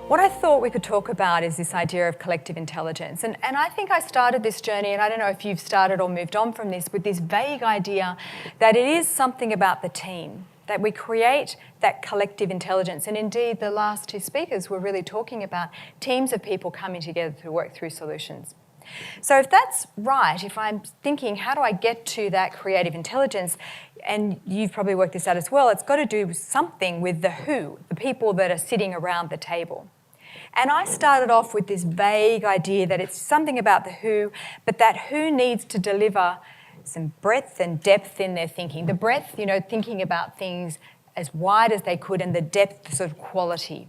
What I thought we could talk about is this idea of collective intelligence. And I think I started this journey, and I don't know if you've started or moved on from this, with this vague idea that it is something about the team, that we create that collective intelligence. And indeed, the last two speakers were really talking about teams of people coming together to work through solutions. So if that's right, if I'm thinking, how do I get to that creative intelligence, and you've probably worked this out as well, it's got to do something with the who, the people that are sitting around the table. And I started off with this vague idea that it's something about the who, but that who needs to deliver some breadth and depth in their thinking. The breadth, thinking about things as wide as they could, and the depth, sort of quality.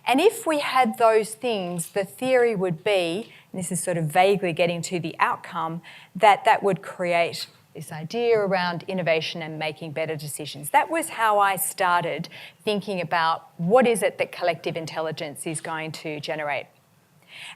And if we had those things, the theory would be, and this is sort of vaguely getting to the outcome, that would create this idea around innovation and making better decisions. That was how I started thinking about what is it that collective intelligence is going to generate.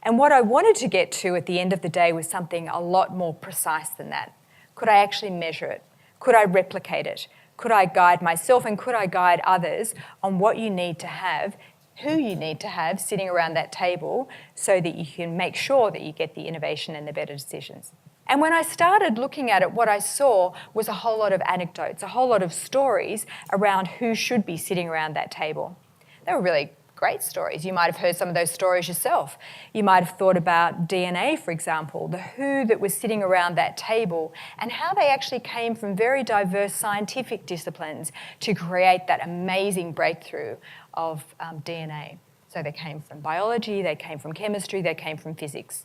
And what I wanted to get to at the end of the day was something a lot more precise than that. Could I actually measure it? Could I replicate it? Could I guide myself, and could I guide others on what you need to have, who you need to have sitting around that table, so that you can make sure that you get the innovation and the better decisions? And when I started looking at it, what I saw was a whole lot of anecdotes, a whole lot of stories around who should be sitting around that table. They were really great stories. You might have heard some of those stories yourself. You might have thought about DNA, for example, the who that was sitting around that table, and how they actually came from very diverse scientific disciplines to create that amazing breakthrough of DNA. So they came from biology, they came from chemistry, they came from physics.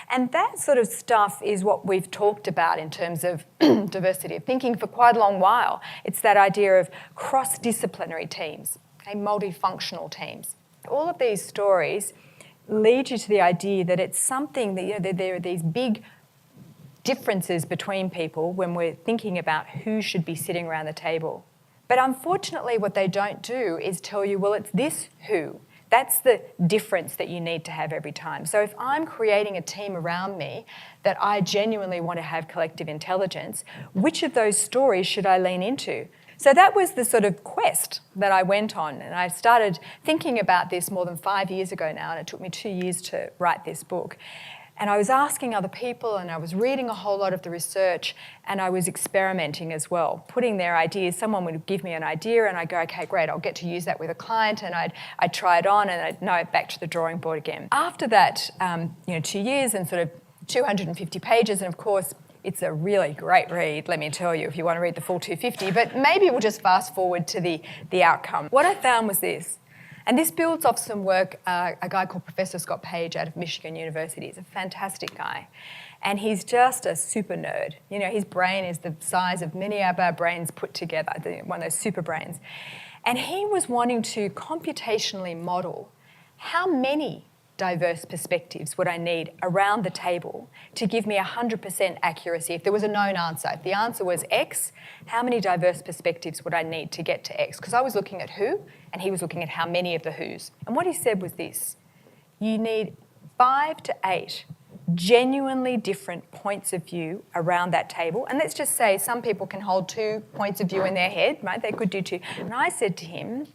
And that sort of stuff is what we've talked about in terms of diversity of thinking for quite a long while. It's that idea of cross-disciplinary teams, multifunctional teams. All of these stories lead you to the idea that it's something that there are these big differences between people when we're thinking about who should be sitting around the table. But unfortunately, what they don't do is tell you, well, it's this who. That's the difference that you need to have every time. So if I'm creating a team around me that I genuinely want to have collective intelligence, which of those stories should I lean into? So that was the sort of quest that I went on, and I started thinking about this more than 5 years ago now, and it took me 2 years to write this book. And I was asking other people, and I was reading a whole lot of the research, and I was experimenting as well, putting their ideas. Someone would give me an idea, and I'd go, okay, great, I'll get to use that with a client, and I'd try it on, and I'd know, back to the drawing board again. After that, 2 years and sort of 250 pages, and of course, it's a really great read, let me tell you, if you want to read the full 250, but maybe we'll just fast forward to the outcome. What I found was this. And this builds off some work, a guy called Professor Scott Page out of Michigan University. He's a fantastic guy. And he's just a super nerd. His brain is the size of many of our brains put together, one of those super brains. And he was wanting to computationally model how many diverse perspectives would I need around the table to give me 100% accuracy if there was a known answer. If the answer was X, how many diverse perspectives would I need to get to X? Because I was looking at who, and he was looking at how many of the who's. And what he said was this: you need 5 to 8 genuinely different points of view around that table. And let's just say some people can hold 2 points of view in their head, right? They could do 2. And I said to him,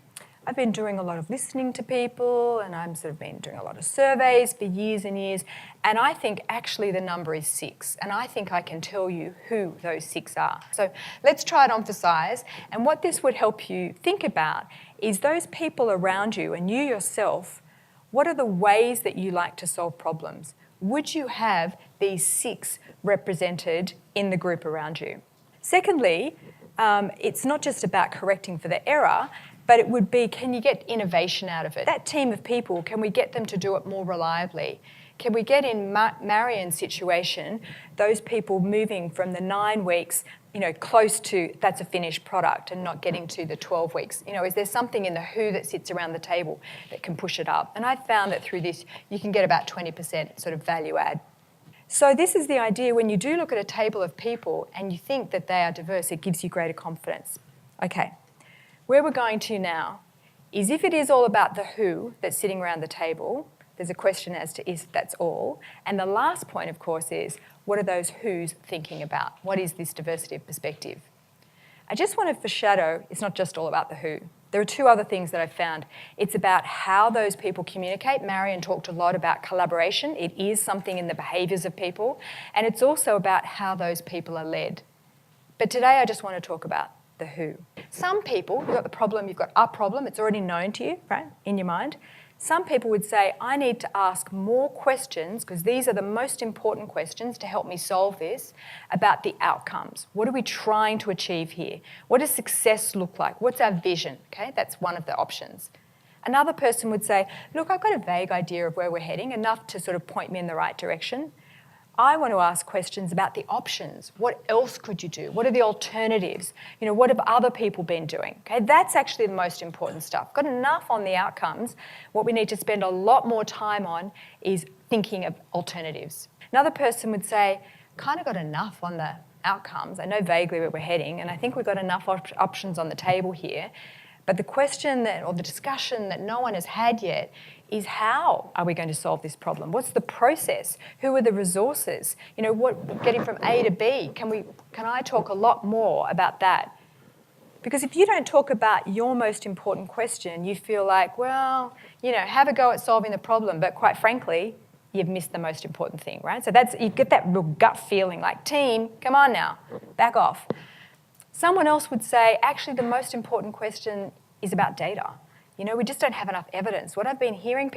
I've been doing a lot of listening to people, and I've sort of been doing a lot of surveys for years and years, and I think actually the number is 6, and I think I can tell you who those 6 are. So let's try it on for size, and what this would help you think about is those people around you and you yourself, what are the ways that you like to solve problems? Would you have these 6 represented in the group around you? Secondly, it's not just about correcting for the error, but it would be, can you get innovation out of it? That team of people, can we get them to do it more reliably? Can we get in Marion's situation, those people moving from the 9 weeks, close to that's a finished product and not getting to the 12 weeks? Is there something in the who that sits around the table that can push it up? And I found that through this, you can get about 20% sort of value add. So this is the idea: when you do look at a table of people and you think that they are diverse, it gives you greater confidence. Okay. Where we're going to now is, if it is all about the who that's sitting around the table, there's a question as to if that's all. And the last point, of course, is what are those who's thinking about? What is this diversity of perspective? I just want to foreshadow, it's not just all about the who. There are two other things that I've found. It's about how those people communicate. Marion talked a lot about collaboration. It is something in the behaviours of people. And it's also about how those people are led. But today I just want to talk about the who. Some people, you've got the problem, you've got a problem, it's already known to you, right, in your mind. Some people would say, I need to ask more questions, because these are the most important questions to help me solve this, about the outcomes. What are we trying to achieve here? What does success look like? What's our vision? Okay, that's one of the options. Another person would say, look, I've got a vague idea of where we're heading, enough to sort of point me in the right direction. I want to ask questions about the options. What else could you do? What are the alternatives? What have other people been doing? Okay, that's actually the most important stuff. Got enough on the outcomes. What we need to spend a lot more time on is thinking of alternatives. Another person would say, kind of got enough on the outcomes. I know vaguely where we're heading, and I think we've got enough options on the table here. But the question or the discussion that no one has had yet is, how are we going to solve this problem? What's the process? Who are the resources? Getting from A to B, can I talk a lot more about that? Because if you don't talk about your most important question, you feel like, well, have a go at solving the problem, but quite frankly, you've missed the most important thing, right? So you get that real gut feeling like, team, come on now, back off. Someone else would say, actually, the most important question is about data. We just don't have enough evidence. What I've been hearing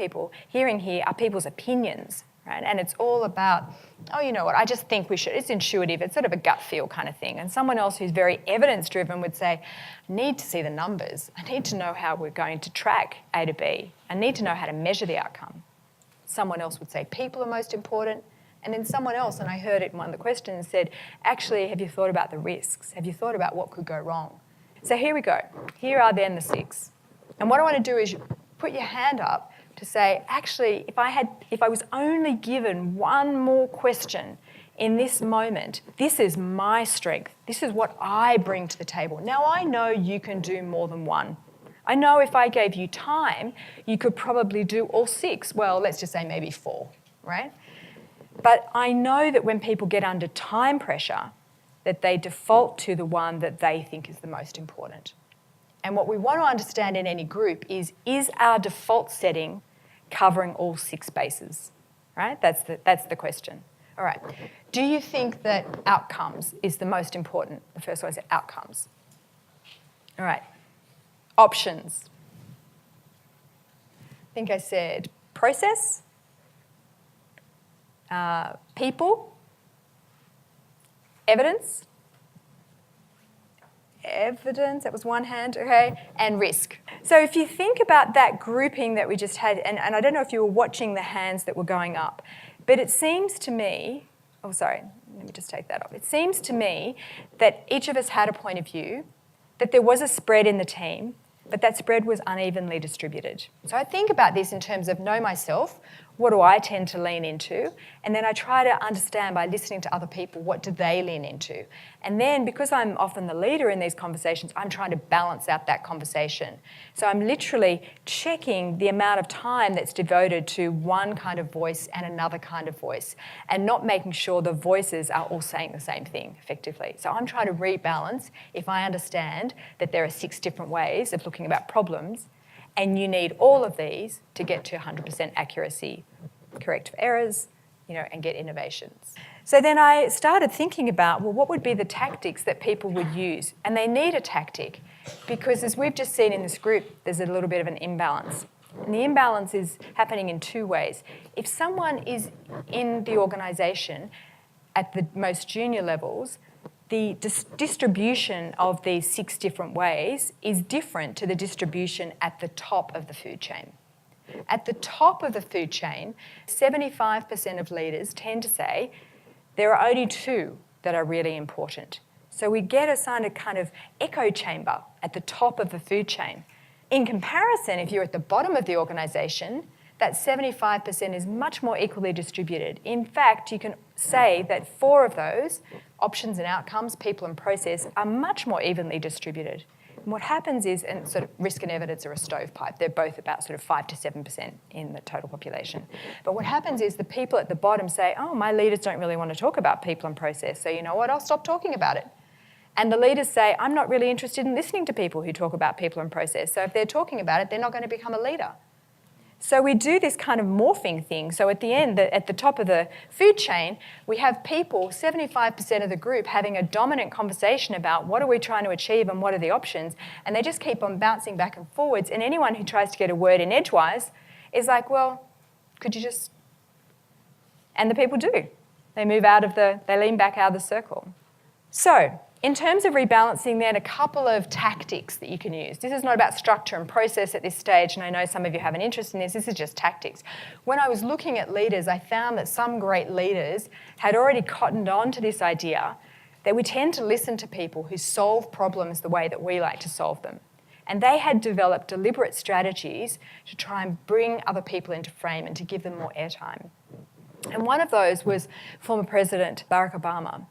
here are people's opinions, right? And it's all about, oh, you know what, I just think we should. It's intuitive. It's sort of a gut feel kind of thing. And someone else who's very evidence-driven would say, I need to see the numbers. I need to know how we're going to track A to B. I need to know how to measure the outcome. Someone else would say, people are most important. And then someone else, and I heard it in one of the questions, said, actually, have you thought about the risks? Have you thought about what could go wrong? So here we go. Here are then the 6. And what I want to do is put your hand up to say, actually, if I was only given one more question in this moment, this is my strength. This is what I bring to the table. Now, I know you can do more than one. I know if I gave you time, you could probably do all 6. Well, let's just say maybe 4, right? But I know that when people get under time pressure, that they default to the one that they think is the most important. And what we want to understand in any group is our default setting covering all 6 bases, right? That's the question. All right. Do you think that outcomes is the most important? The first one is outcomes. All right. Options. I think I said process, people, evidence, that was one hand, okay, and risk. So if you think about that grouping that we just had, and I don't know if you were watching the hands that were going up, but it seems to me, let me just take that off. It seems to me that each of us had a point of view, that there was a spread in the team, but that spread was unevenly distributed. So I think about this in terms of know myself, what do I tend to lean into? And then I try to understand by listening to other people, what do they lean into? And then because I'm often the leader in these conversations, I'm trying to balance out that conversation. So I'm literally checking the amount of time that's devoted to one kind of voice and another kind of voice, and not making sure the voices are all saying the same thing effectively. So I'm trying to rebalance if I understand that there are 6 different ways of looking about problems, and you need all of these to get to 100% accuracy, correct for errors, and get innovations. So then I started thinking about, well, what would be the tactics that people would use? And they need a tactic because, as we've just seen in this group, there's a little bit of an imbalance. And the imbalance is happening in 2 ways. If someone is in the organisation at the most junior levels, the distribution of these 6 different ways is different to the distribution at the top of the food chain. At the top of the food chain, 75% of leaders tend to say there are only 2 that are really important. So we get assigned a kind of echo chamber at the top of the food chain. In comparison, if you're at the bottom of the organisation, that 75% is much more equally distributed. In fact, you can say that 4 of those, options and outcomes, people and process, are much more evenly distributed. And what happens is, and sort of risk and evidence are a stovepipe, they're both about sort of 5 to 7% in the total population. But what happens is the people at the bottom say, oh, my leaders don't really want to talk about people and process, so you know what, I'll stop talking about it. And the leaders say, I'm not really interested in listening to people who talk about people and process. So if they're talking about it, they're not going to become a leader. So we do this kind of morphing thing. So at the end, at the top of the food chain, we have people, 75% of the group, having a dominant conversation about what are we trying to achieve and what are the options. And they just keep on bouncing back and forwards. And anyone who tries to get a word in edgewise is like, well, could you just... And the people do. They move out of they lean back out of the circle. So in terms of rebalancing then, a couple of tactics that you can use. This is not about structure and process at this stage, and I know some of you have an interest in this. This is just tactics. When I was looking at leaders, I found that some great leaders had already cottoned on to this idea that we tend to listen to people who solve problems the way that we like to solve them. And they had developed deliberate strategies to try and bring other people into frame and to give them more airtime. And one of those was former President Barack Obama.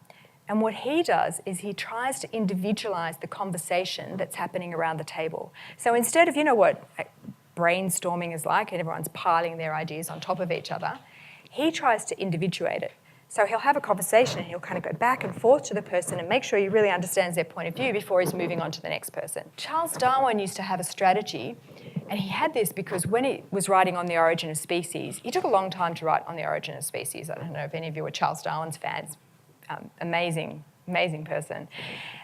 And what he does is he tries to individualise the conversation that's happening around the table. So instead of, you know what brainstorming is like, and everyone's piling their ideas on top of each other, he tries to individuate it. So he'll have a conversation and he'll kind of go back and forth to the person and make sure he really understands their point of view before he's moving on to the next person. Charles Darwin used to have a strategy, and he had this because when he was writing on the origin of species, he took a long time to write on the origin of species. I don't know if any of you are Charles Darwin's fans. Amazing person.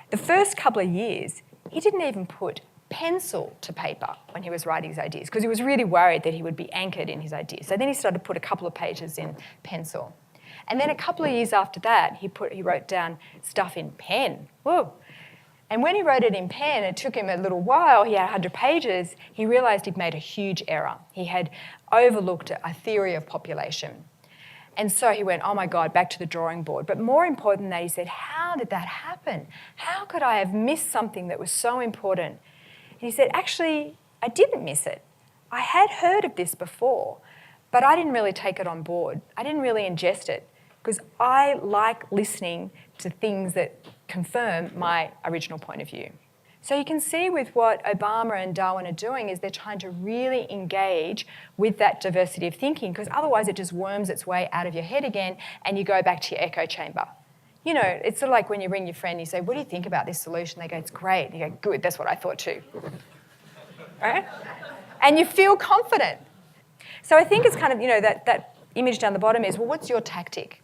The first couple of years, he didn't even put pencil to paper when he was writing his ideas because he was really worried that he would be anchored in his ideas. So then he started to put a couple of pages in pencil. And then a couple of years after that, he wrote down stuff in pen. Whoa. And when he wrote it in pen, it took him a little while, he had 100 pages, he realised he'd made a huge error. He had overlooked a theory of population. And so he went, oh my God, back to the drawing board. But more important than that, he said, how did that happen? How could I have missed something that was so important? And he said, actually, I didn't miss it. I had heard of this before, but I didn't really take it on board. I didn't really ingest it because I like listening to things that confirm my original point of view. So you can see with what Obama and Darwin are doing is they're trying to really engage with that diversity of thinking because otherwise it just worms its way out of your head again and you go back to your echo chamber. You know, it's sort of like when you ring your friend and you say, what do you think about this solution? They go, it's great. You go, good, that's what I thought too. Right? And you feel confident. So I think it's kind of, you know, that image down the bottom is, well, what's your tactic?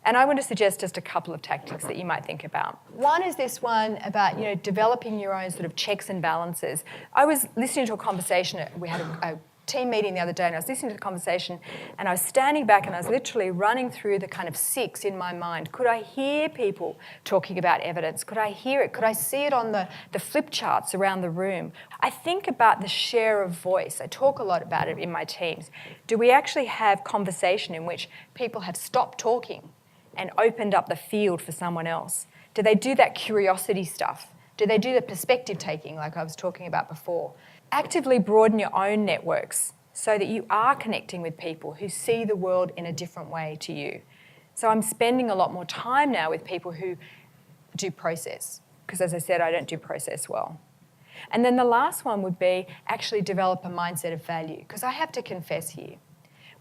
And I want to suggest just a couple of tactics that you might think about. One is this one about, you know, developing your own sort of checks and balances. I was listening to a conversation, we had a team meeting the other day, and I was listening to the conversation, and I was standing back and I was literally running through the kind of 6 in my mind. Could I hear people talking about evidence? Could I hear it? Could I see it on the flip charts around the room? I think about the share of voice. I talk a lot about it in my teams. Do we actually have conversation in which people have stopped talking and opened up the field for someone else? Do they do that curiosity stuff? Do they do the perspective taking like I was talking about before? Actively broaden your own networks so that you are connecting with people who see the world in a different way to you. So I'm spending a lot more time now with people who do process because, as I said, I don't do process well. And then the last one would be actually develop a mindset of value because I have to confess here,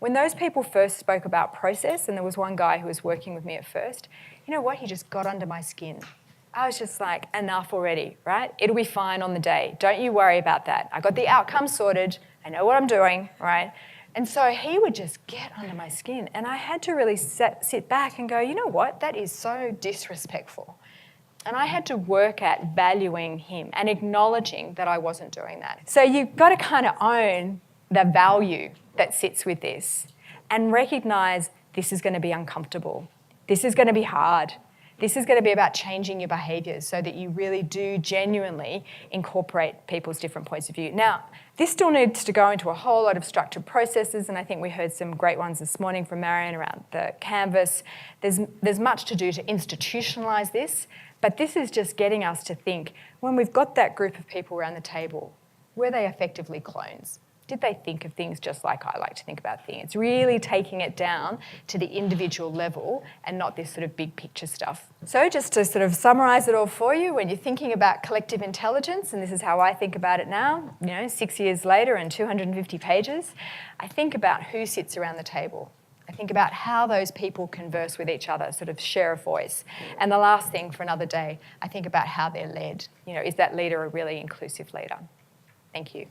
when those people first spoke about process, and there was one guy who was working with me at first, you know what? He just got under my skin. I was just like, enough already, right? It'll be fine on the day. Don't you worry about that. I got the outcome sorted. I know what I'm doing, right? And so he would just get under my skin. And I had to really sit back and go, you know what? That is so disrespectful. And I had to work at valuing him and acknowledging that I wasn't doing that. So you've got to kind of own the value that sits with this and recognise this is going to be uncomfortable. This is going to be hard. This is going to be about changing your behaviours so that you really do genuinely incorporate people's different points of view. Now, this still needs to go into a whole lot of structured processes, and I think we heard some great ones this morning from Marion around the canvas. There's much to do to institutionalise this, but this is just getting us to think, when we've got that group of people around the table, were they effectively clones? Did they think of things just like I like to think about things? It's really taking it down to the individual level and not this sort of big picture stuff. So just to sort of summarise it all for you, when you're thinking about collective intelligence, and this is how I think about it now, you know, 6 years later and 250 pages, I think about who sits around the table. I I think about how those people converse with each other, sort of share a voice. And the last thing for another day, I think about how they're led. You know, is that leader a really inclusive leader? Thank you.